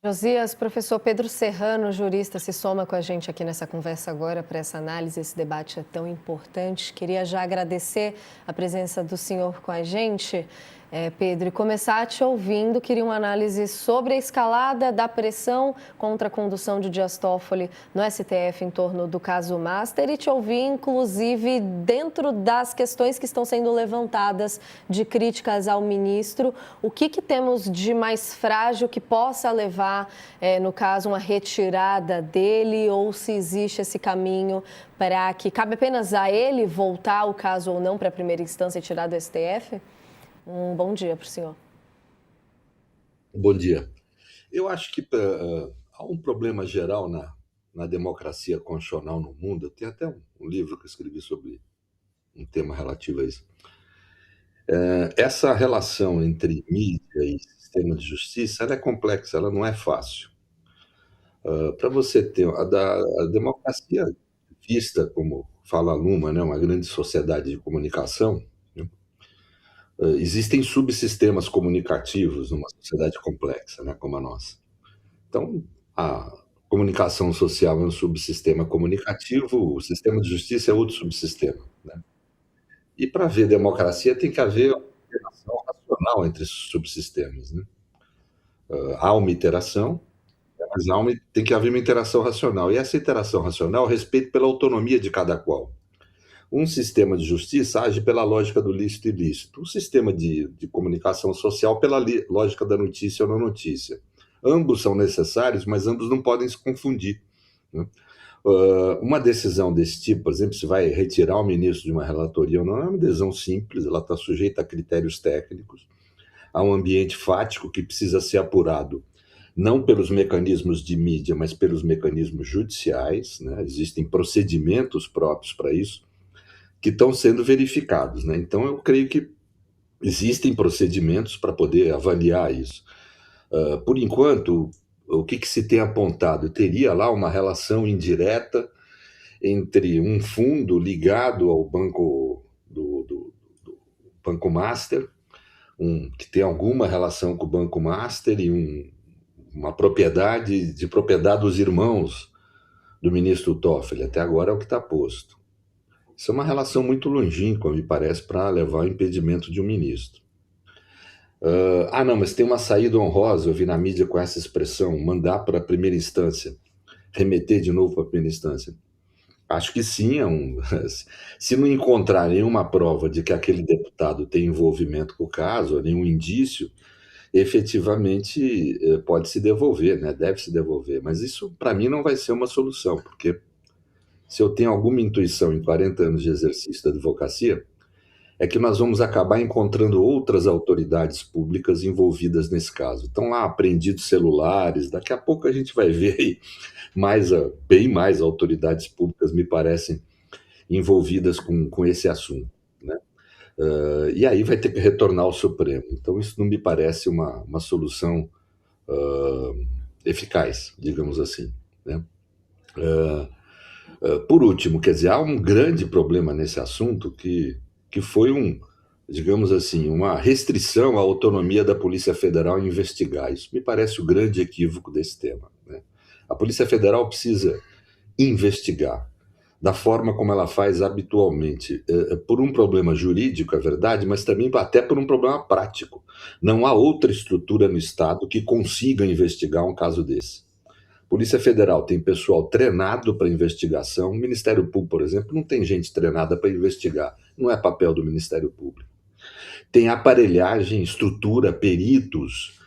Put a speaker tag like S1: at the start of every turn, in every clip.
S1: Josias, professor Pedro Serrano, jurista, se soma com a gente aqui nessa conversa agora para essa análise. Esse debate é tão importante. Queria já agradecer a presença do senhor com a gente, Pedro, e começar te ouvindo. Queria uma análise sobre a escalada da pressão contra a condução de Dias Toffoli no STF em torno do caso Master e te ouvir, inclusive, dentro das questões que estão sendo levantadas de críticas ao ministro, o que temos de mais frágil que possa levar, no caso, uma retirada dele, ou se existe esse caminho para que cabe apenas a ele voltar o caso ou não para a primeira instância e tirar do STF? Um bom dia para o senhor.
S2: Bom dia. Eu acho que há um problema geral na democracia constitucional no mundo. Tem até um livro que eu escrevi sobre um tema relativo a isso. Essa relação entre mídia e sistema de justiça, ela é complexa, ela não é fácil. Para você ter a democracia vista como fala a Luma, né, uma grande sociedade de comunicação, né, existem subsistemas comunicativos numa sociedade complexa, né, como a nossa. Então, a comunicação social é um subsistema comunicativo, o sistema de justiça é outro subsistema, né? E para haver democracia tem que haver uma interação racional entre esses subsistemas, né? Há uma interação, mas tem que haver uma interação racional. E essa interação racional respeita pela autonomia de cada qual. Um sistema de justiça age pela lógica do lícito e ilícito. Um sistema de comunicação social pela lógica da notícia ou não notícia. Ambos são necessários, mas ambos não podem se confundir, né? Uma decisão desse tipo, por exemplo, se vai retirar o ministro de uma relatoria ou não, é uma decisão simples, ela está sujeita a critérios técnicos, a um ambiente fático que precisa ser apurado, não pelos mecanismos de mídia, mas pelos mecanismos judiciais, né? Existem procedimentos próprios para isso, que estão sendo verificados, né? Então, eu creio que existem procedimentos para poder avaliar isso. Por enquanto, o que se tem apontado? Teria lá uma relação indireta entre um fundo ligado ao banco do Banco Master, que tem alguma relação com o Banco Master, e uma propriedade dos irmãos do ministro Toffoli. Até agora é o que está posto. Isso é uma relação muito longínqua, me parece, para levar ao impedimento de um ministro. Não, mas tem uma saída honrosa, eu vi na mídia com essa expressão, mandar para a primeira instância, remeter de novo para a primeira instância. Acho que sim, se não encontrar nenhuma prova de que aquele deputado tem envolvimento com o caso, nenhum indício, efetivamente pode se devolver, né? Deve se devolver. Mas isso, para mim, não vai ser uma solução, porque se eu tenho alguma intuição em 40 anos de exercício da advocacia, é que nós vamos acabar encontrando outras autoridades públicas envolvidas nesse caso. Estão lá apreendidos celulares, daqui a pouco a gente vai ver aí bem mais autoridades públicas, me parecem, envolvidas com esse assunto, né? E aí vai ter que retornar ao Supremo. Então isso não me parece uma solução eficaz, digamos assim, né? Por último, quer dizer, há um grande problema nesse assunto que foi digamos assim, uma restrição à autonomia da Polícia Federal em investigar. Isso me parece o grande equívoco desse tema, né? A Polícia Federal precisa investigar da forma como ela faz habitualmente, por um problema jurídico, é verdade, mas também até por um problema prático. Não há outra estrutura no Estado que consiga investigar um caso desse. Polícia Federal tem pessoal treinado para investigação. O Ministério Público, por exemplo, não tem gente treinada para investigar. Não é papel do Ministério Público. Tem aparelhagem, estrutura, peritos,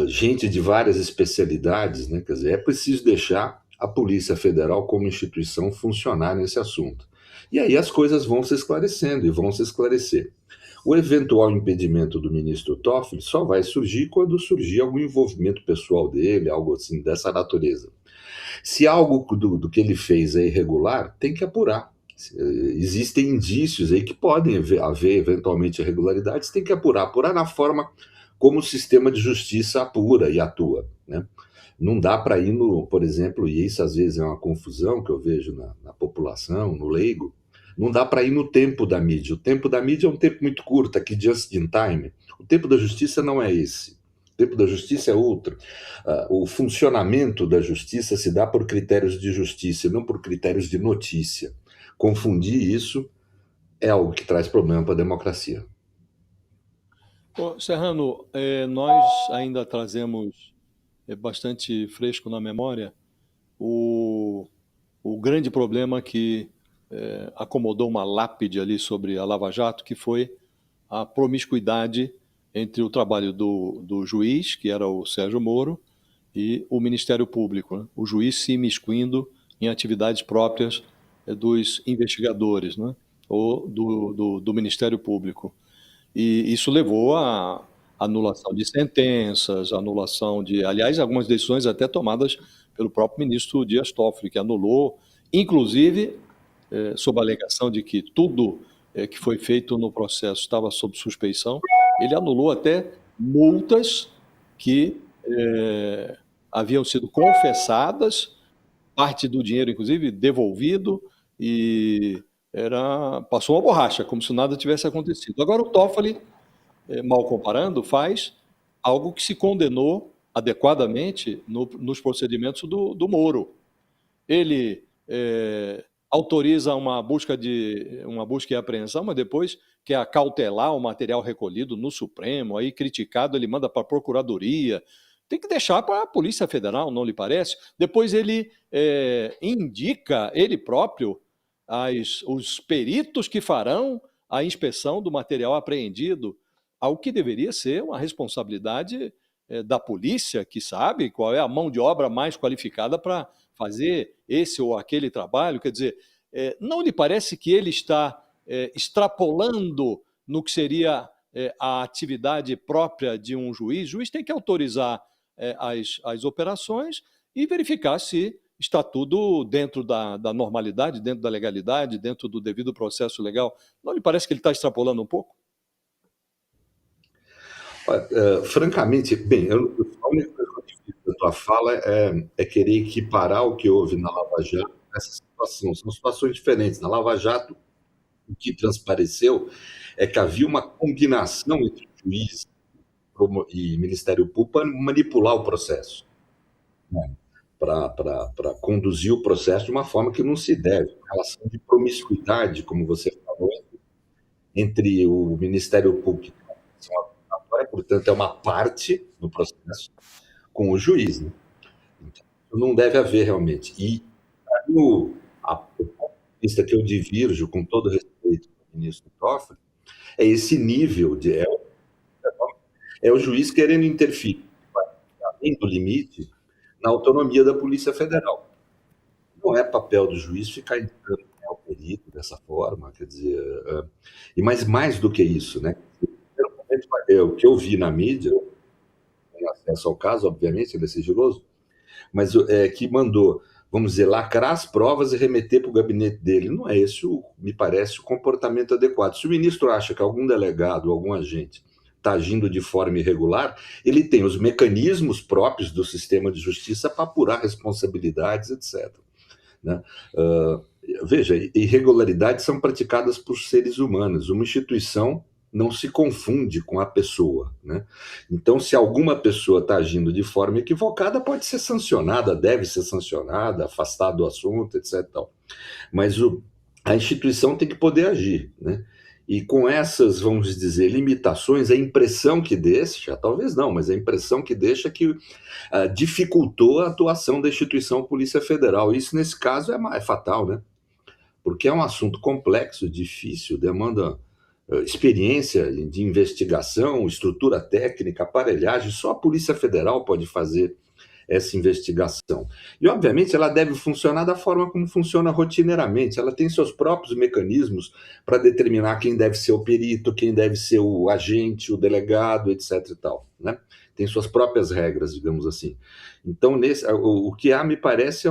S2: gente de várias especialidades, né? Quer dizer, é preciso deixar a Polícia Federal como instituição funcionar nesse assunto. E aí as coisas vão se esclarecendo e vão se esclarecer. O eventual impedimento do ministro Toffoli só vai surgir quando surgir algum envolvimento pessoal dele, algo assim dessa natureza. Se algo do que ele fez é irregular, tem que apurar. Existem indícios aí que podem haver eventualmente irregularidades, tem que apurar na forma como o sistema de justiça apura e atua, né? Não dá para ir por exemplo, e isso às vezes é uma confusão que eu vejo na população, no leigo, não dá para ir no tempo da mídia. O tempo da mídia é um tempo muito curto, aqui just in time. O tempo da justiça não é esse. O tempo da justiça é outro. O funcionamento da justiça se dá por critérios de justiça e não por critérios de notícia. Confundir isso é algo que traz problema para a democracia.
S3: Ô, Serrano, nós ainda trazemos bastante fresco na memória o, o grande problema que acomodou uma lápide ali sobre a Lava Jato, que foi a promiscuidade entre o trabalho do juiz, que era o Sérgio Moro, e o Ministério Público, né? O juiz se imiscuindo em atividades próprias dos investigadores, né? Ou do Ministério Público. E isso levou à anulação de sentenças, anulação de, aliás, algumas decisões até tomadas pelo próprio ministro Dias Toffoli, que anulou, inclusive, sob a alegação de que tudo que foi feito no processo estava sob suspeição, ele anulou até multas que haviam sido confessadas, parte do dinheiro, inclusive, devolvido, e passou uma borracha, como se nada tivesse acontecido. Agora o Toffoli, mal comparando, faz algo que se condenou adequadamente nos procedimentos do Moro. Ele autoriza uma busca e apreensão, mas depois quer acautelar o material recolhido no Supremo, aí criticado, ele manda para a Procuradoria. Tem que deixar para a Polícia Federal, não lhe parece? Depois ele indica, ele próprio, os peritos que farão a inspeção do material apreendido, ao que deveria ser uma responsabilidade da polícia, que sabe qual é a mão de obra mais qualificada para fazer esse ou aquele trabalho. Quer dizer, não lhe parece que ele está extrapolando no que seria a atividade própria de um juiz? O juiz tem que autorizar as operações e verificar se está tudo dentro da normalidade, dentro da legalidade, dentro do devido processo legal. Não lhe parece que ele está extrapolando um pouco?
S2: Francamente, bem, a única coisa que eu tive da tua fala é querer equiparar o que houve na Lava Jato nessa situação. São situações diferentes. Na Lava Jato, o que transpareceu é que havia uma combinação entre o juiz e Ministério Público para manipular o processo, né? Para conduzir o processo de uma forma que não se deve. Uma relação de promiscuidade, como você falou, entre o Ministério Público, portanto, é uma parte do processo, com o juiz, né? Então, não deve haver realmente. E o ponto de vista que eu divirjo, com todo respeito ao ministro Toffoli, é esse nível de... É o juiz querendo interferir, além do limite, na autonomia da Polícia Federal. Não é papel do juiz ficar entrando ao perito dessa forma, quer dizer... Mas mais do que isso, né? O que eu vi na mídia, em acesso ao caso, obviamente, ele é sigiloso, mas que mandou, vamos dizer, lacrar as provas e remeter para o gabinete dele. Não é esse, me parece, o comportamento adequado. Se o ministro acha que algum delegado, algum agente está agindo de forma irregular, ele tem os mecanismos próprios do sistema de justiça para apurar responsabilidades, etc. Né? Veja, irregularidades são praticadas por seres humanos. Uma instituição não se confunde com a pessoa, né? Então, se alguma pessoa está agindo de forma equivocada, pode ser sancionada, deve ser sancionada, afastada do assunto, etc. Mas a instituição tem que poder agir, né? E com essas, vamos dizer, limitações, a impressão que deixa, talvez não, mas a impressão que deixa é que dificultou a atuação da instituição Polícia Federal. Isso, nesse caso, é fatal, né? Porque é um assunto complexo, difícil, demanda experiência de investigação, estrutura técnica, aparelhagem. Só a Polícia Federal pode fazer essa investigação. E, obviamente, ela deve funcionar da forma como funciona rotineiramente. Ela tem seus próprios mecanismos para determinar quem deve ser o perito, quem deve ser o agente, o delegado, etc. e tal, né? Tem suas próprias regras, digamos assim. Então, o que há, me parece,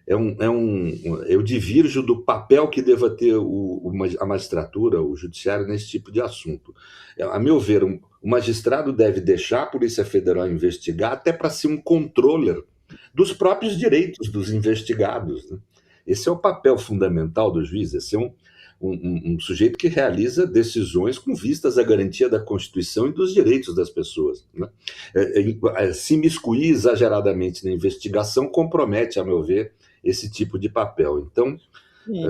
S2: eu divirjo do papel que deva ter a magistratura, o judiciário, nesse tipo de assunto. A meu ver, o magistrado deve deixar a Polícia Federal investigar até para ser um controller dos próprios direitos dos investigados, né? Esse é o papel fundamental do juiz, é ser um sujeito que realiza decisões com vistas à garantia da Constituição e dos direitos das pessoas, né? Se imiscuir exageradamente na investigação compromete, a meu ver, esse tipo de papel. Então,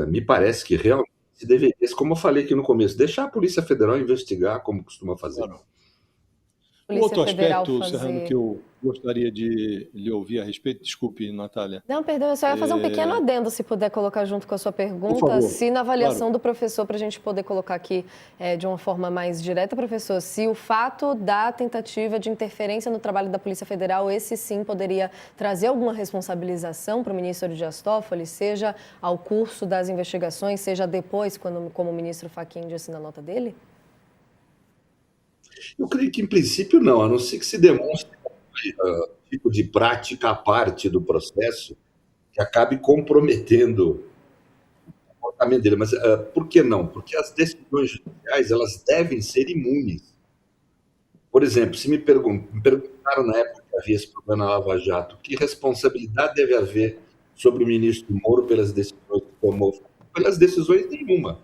S2: me parece que realmente se deveria, como eu falei aqui no começo, deixar a Polícia Federal investigar como costuma fazer.
S3: Claro. Um
S1: Polícia
S3: outro
S1: Federal
S3: aspecto, Serrano, que
S1: fazer.
S3: eu gostaria de lhe ouvir a respeito, desculpe, Natália.
S1: Não, perdão, eu só ia fazer um pequeno adendo, se puder colocar junto com a sua
S3: Por
S1: pergunta.
S3: favor.
S1: Se na avaliação
S3: Claro.
S1: do professor, para a gente poder colocar aqui de uma forma mais direta, professor, se o fato da tentativa de interferência no trabalho da Polícia Federal, esse sim poderia trazer alguma responsabilização para o ministro Dias Toffoli, seja ao curso das investigações, seja depois, como o ministro Fachin disse na nota dele?
S2: Eu creio que, em princípio, não, a não ser que se demonstre tipo de prática à parte do processo que acabe comprometendo o comportamento dele. Mas por que não? Porque as decisões judiciais, elas devem ser imunes. Por exemplo, se me perguntaram na época que havia esse problema na Lava Jato, que responsabilidade deve haver sobre o ministro Moro pelas decisões que tomou? Pelas decisões, nenhuma.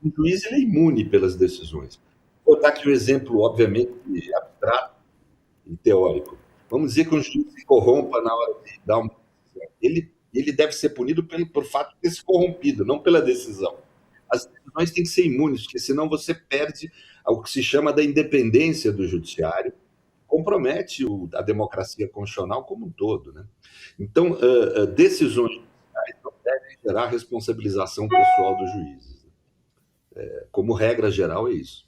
S2: O juiz ele é imune pelas decisões. Vou dar aqui um exemplo, obviamente, abstrato e teórico. Vamos dizer que um juiz se corrompa na hora de dar uma decisão. Ele deve ser punido por fato de ter se corrompido, não pela decisão. As decisões têm que ser imunes, porque senão você perde o que se chama da independência do judiciário, compromete a democracia constitucional como um todo, né? Então, decisões judiciais não devem gerar responsabilização pessoal dos juízes. Como regra geral, é isso.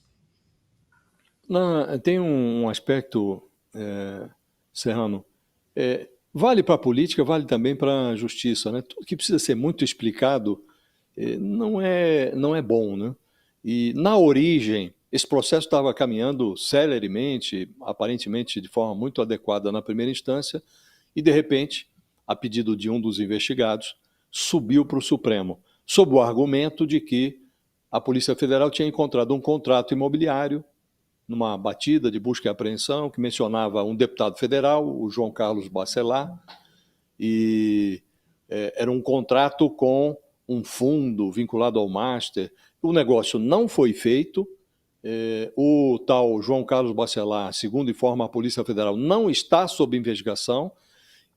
S3: Tem um aspecto, Serrano, vale para a política, vale também para a justiça, né? Tudo que precisa ser muito explicado não é bom, né? E na origem, esse processo estava caminhando celeremente, aparentemente de forma muito adequada na primeira instância, e de repente, a pedido de um dos investigados, subiu para o Supremo, sob o argumento de que a Polícia Federal tinha encontrado um contrato imobiliário numa batida de busca e apreensão que mencionava um deputado federal, o João Carlos Bacelar, e era um contrato com um fundo vinculado ao Master. O negócio não foi feito. O tal João Carlos Bacelar, segundo informa a Polícia Federal, não está sob investigação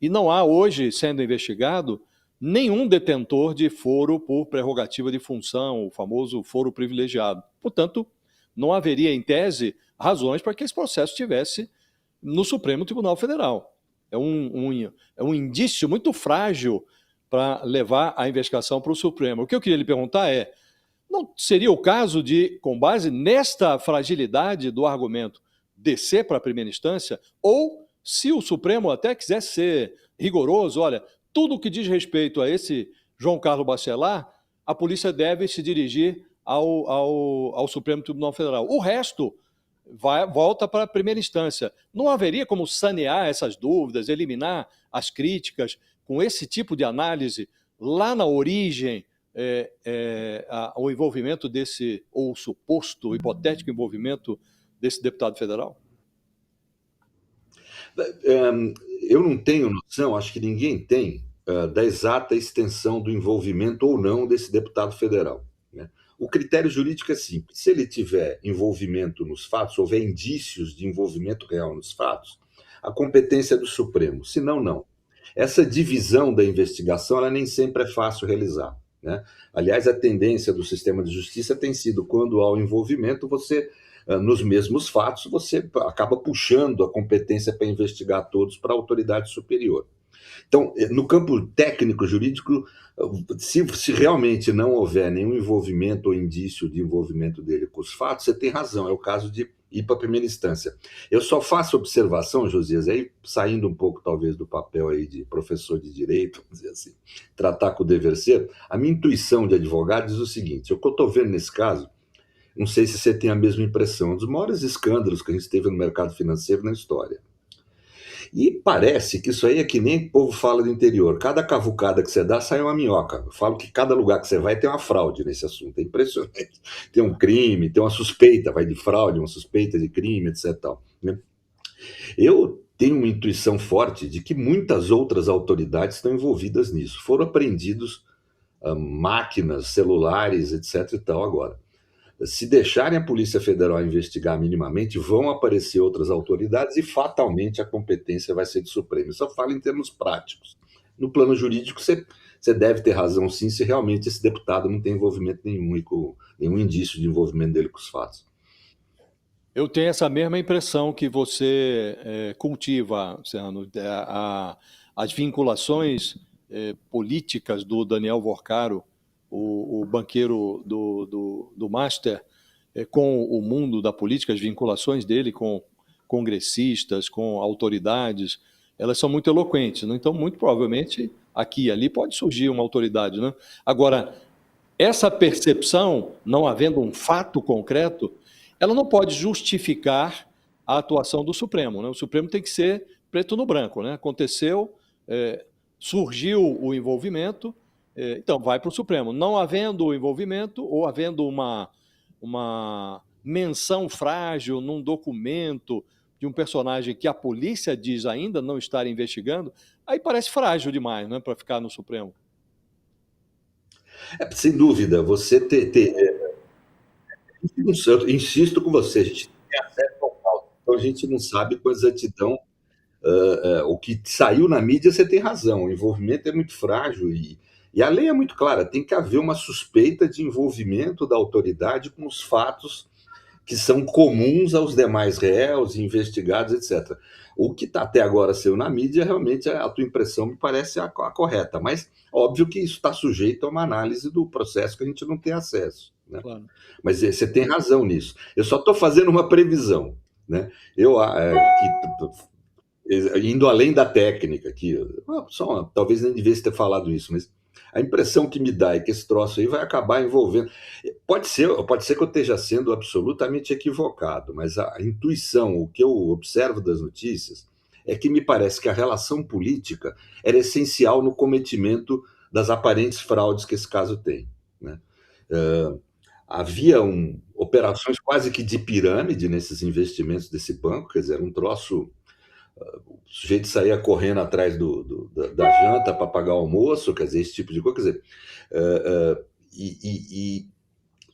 S3: e não há hoje, sendo investigado, nenhum detentor de foro por prerrogativa de função, o famoso foro privilegiado. Portanto, não haveria, em tese, razões para que esse processo estivesse no Supremo Tribunal Federal. É um indício muito frágil para levar a investigação para o Supremo. O que eu queria lhe perguntar não seria o caso de, com base nesta fragilidade do argumento, descer para a primeira instância? Ou, se o Supremo até quisesse ser rigoroso, olha, tudo que diz respeito a esse João Carlos Bacelar, a polícia deve se dirigir ao Supremo Tribunal Federal. O resto volta para a primeira instância. Não haveria como sanear essas dúvidas, eliminar as críticas com esse tipo de análise lá na origem, o envolvimento desse, ou suposto, hipotético envolvimento desse deputado federal?
S2: Eu não tenho noção, acho que ninguém tem, da exata extensão do envolvimento ou não desse deputado federal, né? O critério jurídico é simples. Se ele tiver envolvimento nos fatos, houver indícios de envolvimento real nos fatos, a competência é do Supremo. Se não, não. Essa divisão da investigação, ela nem sempre é fácil realizar, né? Aliás, a tendência do sistema de justiça tem sido, quando há o envolvimento, nos mesmos fatos, você acaba puxando a competência para investigar todos para a autoridade superior. Então, no campo técnico jurídico, se realmente não houver nenhum envolvimento ou indício de envolvimento dele com os fatos, você tem razão, é o caso de ir para a primeira instância. Eu só faço observação, Josias, aí saindo um pouco talvez do papel aí de professor de direito, vamos dizer assim, tratar com o dever ser, a minha intuição de advogado diz o seguinte: o que eu estou vendo nesse caso, não sei se você tem a mesma impressão, um dos maiores escândalos que a gente teve no mercado financeiro na história. E parece que isso aí é que nem o povo fala do interior. Cada cavucada que você dá, sai uma minhoca. Eu falo que cada lugar que você vai tem uma fraude nesse assunto. É impressionante. Tem um crime, tem uma suspeita, vai de fraude, uma suspeita de crime, etc. Tal, né? Eu tenho uma intuição forte de que muitas outras autoridades estão envolvidas nisso. Foram apreendidos máquinas, celulares, etc. e tal agora. Se deixarem a Polícia Federal investigar minimamente, vão aparecer outras autoridades e fatalmente a competência vai ser do Supremo. Eu só falo em termos práticos. No plano jurídico, você deve ter razão sim, se realmente esse deputado não tem envolvimento nenhum, e com nenhum indício de envolvimento dele com os fatos.
S3: Eu tenho essa mesma impressão que você cultiva, Serrano, as vinculações políticas do Daniel Vorcaro, o banqueiro do Master, com o mundo da política, as vinculações dele com congressistas, com autoridades, elas são muito eloquentes, né? Então, muito provavelmente, aqui e ali pode surgir uma autoridade, né? Agora, essa percepção, não havendo um fato concreto, ela não pode justificar a atuação do Supremo, né? O Supremo tem que ser preto no branco, né? Aconteceu, surgiu o envolvimento, então vai para o Supremo. Não havendo o envolvimento ou havendo uma menção frágil num documento de um personagem que a polícia diz ainda não estar investigando, aí parece frágil demais, né, para ficar no Supremo.
S2: Sem dúvida, você eu insisto com você, a gente não tem acesso ao pauta, então a gente não sabe com exatidão o que saiu na mídia. Você tem razão, o envolvimento é muito frágil e a lei é muito clara, tem que haver uma suspeita de envolvimento da autoridade com os fatos que são comuns aos demais réus, investigados, etc. O que até agora saiu na mídia, realmente a tua impressão me parece a correta, mas óbvio que isso está sujeito a uma análise do processo que a gente não tem acesso, né?
S3: Claro.
S2: Mas você tem razão nisso. Eu só estou fazendo uma previsão, né? Indo além da técnica aqui, talvez nem devesse ter falado isso, mas a impressão que me dá é que esse troço aí vai acabar envolvendo. Pode ser que eu esteja sendo absolutamente equivocado, mas a intuição, o que eu observo das notícias, é que me parece que a relação política era essencial no cometimento das aparentes fraudes que esse caso tem, né? Havia operações quase que de pirâmide nesses investimentos desse banco, quer dizer, um troço. O sujeito saía correndo atrás da janta para pagar o almoço, quer dizer, esse tipo de coisa. Quer dizer,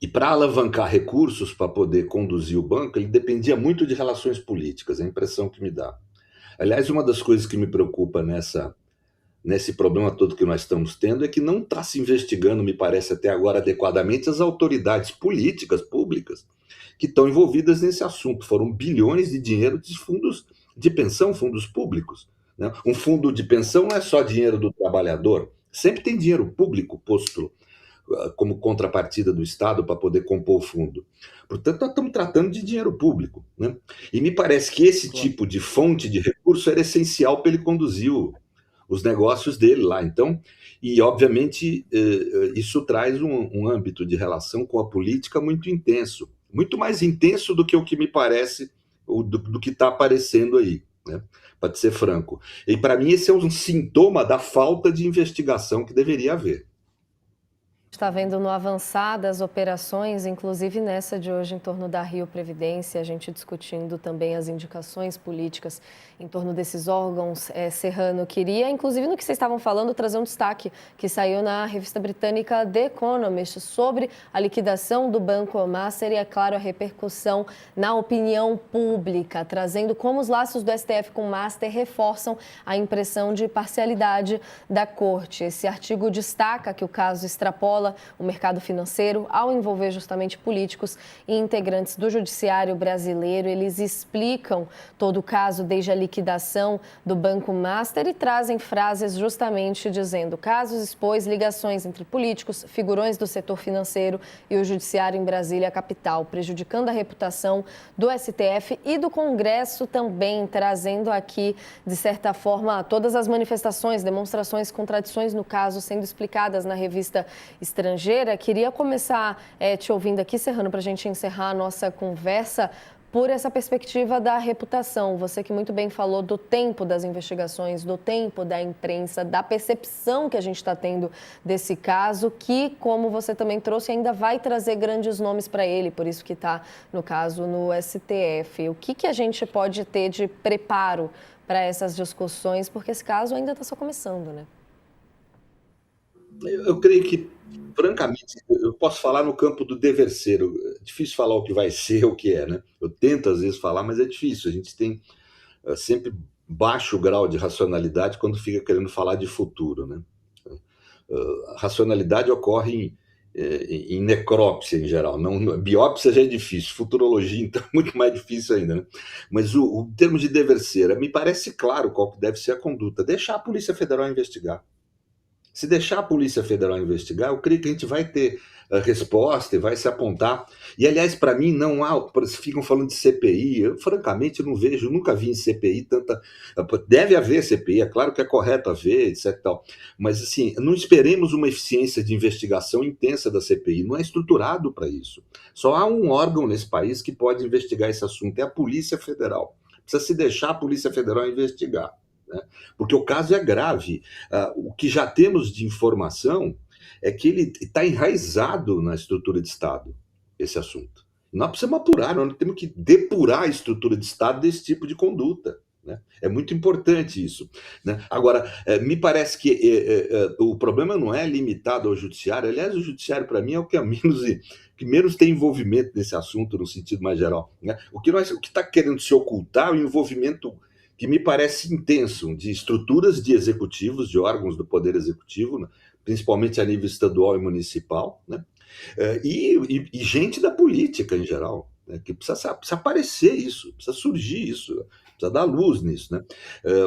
S2: e para alavancar recursos para poder conduzir o banco, ele dependia muito de relações políticas, é a impressão que me dá. Aliás, uma das coisas que me preocupa nesse problema todo que nós estamos tendo é que não está se investigando, me parece até agora, adequadamente as autoridades políticas, públicas, que estão envolvidas nesse assunto. Foram bilhões de dinheiro de fundos de pensão, fundos públicos, né? Um fundo de pensão não é só dinheiro do trabalhador, sempre tem dinheiro público posto como contrapartida do Estado para poder compor o fundo. Portanto, nós estamos tratando de dinheiro público, né? E me parece que esse tipo de fonte de recurso era essencial para ele conduzir os negócios dele lá. Então, e obviamente isso traz um âmbito de relação com a política muito intenso, muito mais intenso do que o que me parece, do que está aparecendo aí, né? Para ser franco. E para mim esse é um sintoma da falta de investigação que deveria haver.
S1: Está vendo no avançar das operações, inclusive nessa de hoje em torno da Rio Previdência, a gente discutindo também as indicações políticas em torno desses órgãos. Serrano, queria, inclusive no que vocês estavam falando, trazer um destaque que saiu na revista britânica The Economist sobre a liquidação do Banco Master e, é claro, a repercussão na opinião pública, trazendo como os laços do STF com o Master reforçam a impressão de parcialidade da Corte. Esse artigo destaca que o caso extrapola o mercado financeiro ao envolver justamente políticos e integrantes do judiciário brasileiro. Eles explicam todo o caso desde a liquidação do Banco Master e trazem frases justamente dizendo: o caso expôs ligações entre políticos, figurões do setor financeiro e o judiciário em Brasília, capital, prejudicando a reputação do STF e do Congresso também, trazendo aqui, de certa forma, todas as manifestações, demonstrações, contradições no caso sendo explicadas na revista estrangeira. Queria começar te ouvindo aqui, Serrano, para a gente encerrar a nossa conversa, por essa perspectiva da reputação. Você que muito bem falou do tempo das investigações, do tempo da imprensa, da percepção que a gente está tendo desse caso, que, como você também trouxe, ainda vai trazer grandes nomes para ele, por isso que está, no caso, no STF. O que a gente pode ter de preparo para essas discussões, porque esse caso ainda está só começando, né?
S2: Eu creio que, francamente, eu posso falar no campo do dever ser. É difícil falar o que vai ser, o que é, né? Eu tento às vezes falar, mas é difícil. A gente tem sempre baixo grau de racionalidade quando fica querendo falar de futuro, né? A racionalidade ocorre em necrópsia em geral. Não, biópsia já é difícil, futurologia então é muito mais difícil ainda, né? Mas o termo de dever ser, me parece claro qual que deve ser a conduta. Deixar a Polícia Federal investigar. Se deixar a Polícia Federal investigar, eu creio que a gente vai ter a resposta e vai se apontar. E, aliás, para mim, não há. Ficam falando de CPI. Eu, francamente, não vejo, nunca vi em CPI tanta. Deve haver CPI, é claro que é correto haver, etc. Tal. Mas, assim, não esperemos uma eficiência de investigação intensa da CPI. Não é estruturado para isso. Só há um órgão nesse país que pode investigar esse assunto: é a Polícia Federal. Precisa se deixar a Polícia Federal investigar, né? Porque o caso é grave. O que já temos de informação é que ele está enraizado na estrutura de Estado, esse assunto. Nós precisamos apurar, nós temos que depurar a estrutura de Estado desse tipo de conduta, né? É muito importante isso, né? Agora, me parece que o problema não é limitado ao judiciário. Aliás, o judiciário, para mim, é o que menos tem envolvimento nesse assunto, no sentido mais geral, né? O que está querendo se ocultar é o envolvimento que me parece intenso, de estruturas de executivos, de órgãos do Poder Executivo, né? Principalmente a nível estadual e municipal, né? E gente da política em geral, né? Que precisa aparecer isso, precisa surgir isso, precisa dar luz nisso, né?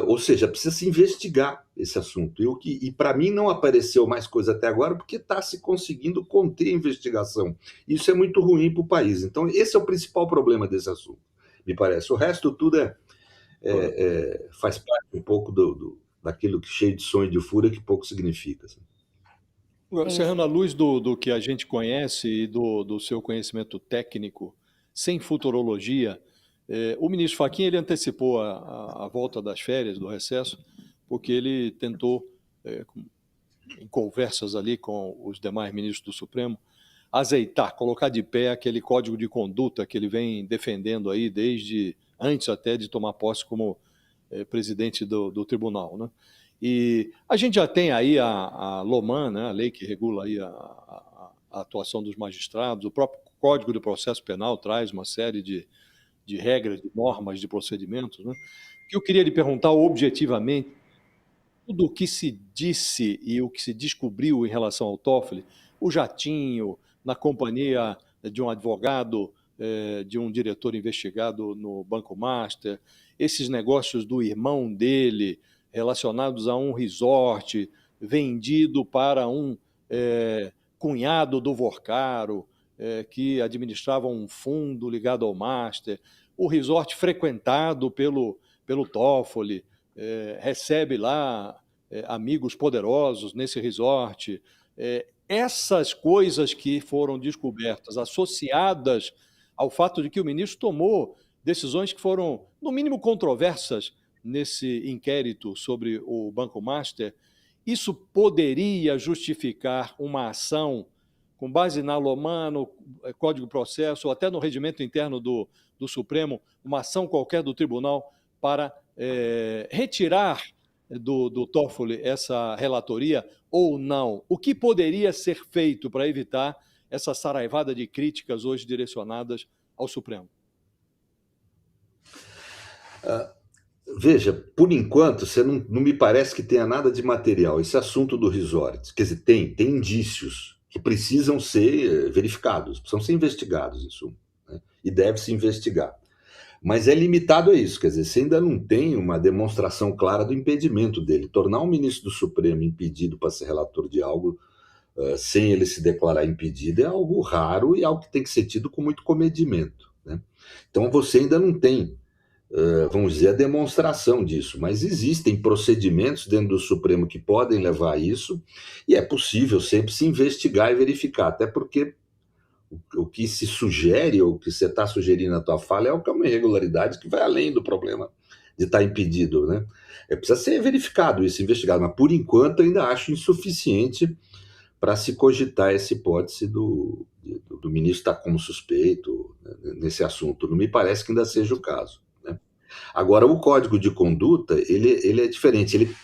S2: Ou seja, precisa se investigar esse assunto. E para mim não apareceu mais coisa até agora porque está se conseguindo conter a investigação. Isso é muito ruim para o país. Então, esse é o principal problema desse assunto, me parece. O resto tudo faz parte um pouco daquilo que cheio de sonho e de fúria que pouco significa, assim.
S3: Serrano, à luz do que a gente conhece e do seu conhecimento técnico, sem futurologia, o ministro Fachin ele antecipou a volta das férias, do recesso, porque ele tentou, em conversas ali com os demais ministros do Supremo, azeitar, colocar de pé aquele código de conduta que ele vem defendendo aí desde antes até de tomar posse como presidente do tribunal, né? E a gente já tem aí a LOMAN, né, a lei que regula aí a atuação dos magistrados. O próprio Código de Processo Penal traz uma série de regras, de normas, de procedimentos, né? Que eu queria lhe perguntar objetivamente, tudo o que se disse e o que se descobriu em relação ao Toffoli, o jatinho, na companhia de um advogado, de um diretor investigado no Banco Master, esses negócios do irmão dele, relacionados a um resort vendido para um cunhado do Vorcaro, que administrava um fundo ligado ao Master, o resort frequentado pelo Toffoli, recebe lá amigos poderosos nesse resort. Essas coisas que foram descobertas, associadas ao fato de que o ministro tomou decisões que foram, no mínimo, controversas nesse inquérito sobre o Banco Master, isso poderia justificar uma ação com base na LOMAN, no Código de Processo, ou até no regimento interno do Supremo, uma ação qualquer do tribunal para retirar do Toffoli essa relatoria ou não? O que poderia ser feito para evitar essa saraivada de críticas hoje direcionadas ao Supremo?
S2: Veja, por enquanto, você não me parece que tenha nada de material. Esse assunto do resort, quer dizer, tem indícios que precisam ser verificados, precisam ser investigados, isso, né? E deve-se investigar. Mas é limitado a isso, quer dizer, você ainda não tem uma demonstração clara do impedimento dele. Tornar um ministro do Supremo impedido para ser relator de algo sem ele se declarar impedido é algo raro e algo que tem que ser tido com muito comedimento, né? Então você ainda não tem, vamos dizer, a demonstração disso, mas existem procedimentos dentro do Supremo que podem levar a isso, e é possível sempre se investigar e verificar, até porque o que se sugere, ou o que você está sugerindo na tua fala, é uma irregularidade que vai além do problema de estar impedido, né? Precisa ser verificado isso, investigado, mas por enquanto ainda acho insuficiente para se cogitar essa hipótese do ministro estar como suspeito, né, nesse assunto. Não me parece que ainda seja o caso, né? Agora, o Código de Conduta, ele é diferente.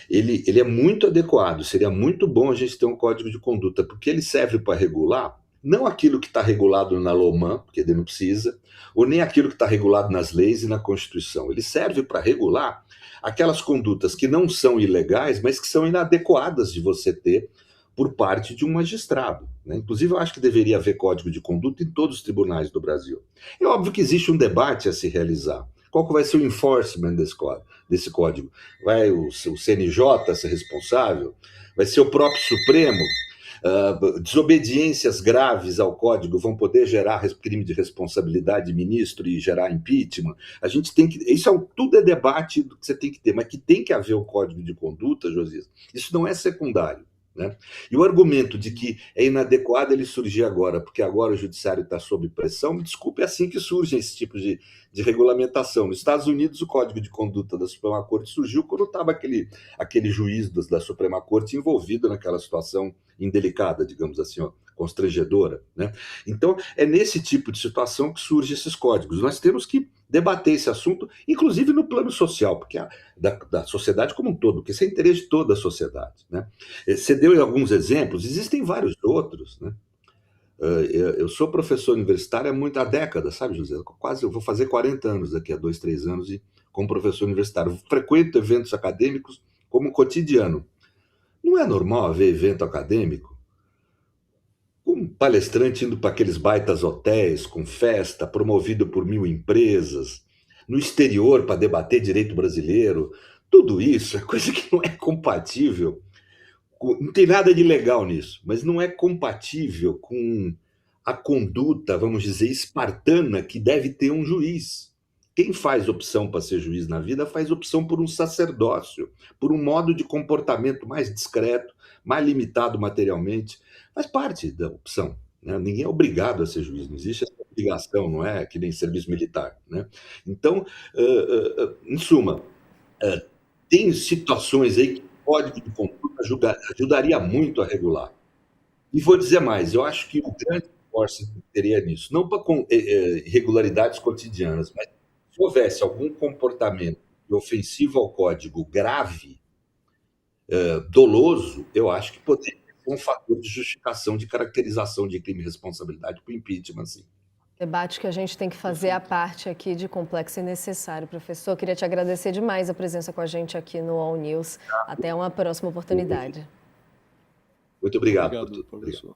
S2: ele é muito adequado, seria muito bom a gente ter um código de conduta, porque ele serve para regular, não aquilo que está regulado na LOMAN, porque ele não precisa, ou nem aquilo que está regulado nas leis e na Constituição. Ele serve para regular aquelas condutas que não são ilegais, mas que são inadequadas de você ter por parte de um magistrado, né? Inclusive, eu acho que deveria haver código de conduta em todos os tribunais do Brasil. É óbvio que existe um debate a se realizar. Qual que vai ser o enforcement desse código? Vai o CNJ ser responsável? Vai ser o próprio Supremo? Desobediências graves ao código vão poder gerar crime de responsabilidade de ministro e gerar impeachment. A gente tem que. Tudo é debate do que você tem que ter, mas que tem que haver o código de conduta, Josias, isso não é secundário. Né? E o argumento de que é inadequado ele surgir agora, porque agora o judiciário está sob pressão, me desculpe, é assim que surge esse tipo de regulamentação. Nos Estados Unidos, o Código de Conduta da Suprema Corte surgiu quando estava aquele juiz da Suprema Corte envolvido naquela situação indelicada, digamos assim, ó, constrangedora. Né? Então, é nesse tipo de situação que surgem esses códigos. Nós temos que debater esse assunto, inclusive no plano social, porque da sociedade como um todo, porque isso é interesse de toda a sociedade. Né? Você deu alguns exemplos, existem vários outros. Né? Eu sou professor universitário há décadas, sabe, José? Eu vou fazer 40 anos daqui a 2, 3 anos como professor universitário. Frequento eventos acadêmicos como cotidiano. Não é normal haver evento acadêmico com um palestrante indo para aqueles baitas hotéis, com festa, promovido por 1000 empresas, no exterior para debater direito brasileiro. Tudo isso é coisa que não é compatível. Não tem nada de legal nisso, mas não é compatível com a conduta, vamos dizer, espartana que deve ter um juiz. Quem faz opção para ser juiz na vida faz opção por um sacerdócio, por um modo de comportamento mais discreto, mais limitado materialmente. Faz parte da opção. Né? Ninguém é obrigado a ser juiz, não existe essa obrigação, não é que nem serviço militar. Né? Então, em suma, tem situações aí que o código de conduta ajudaria muito a regular. E vou dizer mais, eu acho que o grande esforço teria nisso, não para irregularidades cotidianas, mas se houvesse algum comportamento ofensivo ao código grave, doloso, eu acho que poderia ser um fator de justificação, de caracterização de crime de responsabilidade para o impeachment, assim.
S1: Debate que a gente tem que fazer a parte aqui de complexo e necessário. Professor, queria te agradecer demais a presença com a gente aqui no All News. Até uma próxima oportunidade.
S2: Muito obrigado
S3: Obrigado,
S2: por tudo.
S3: professor.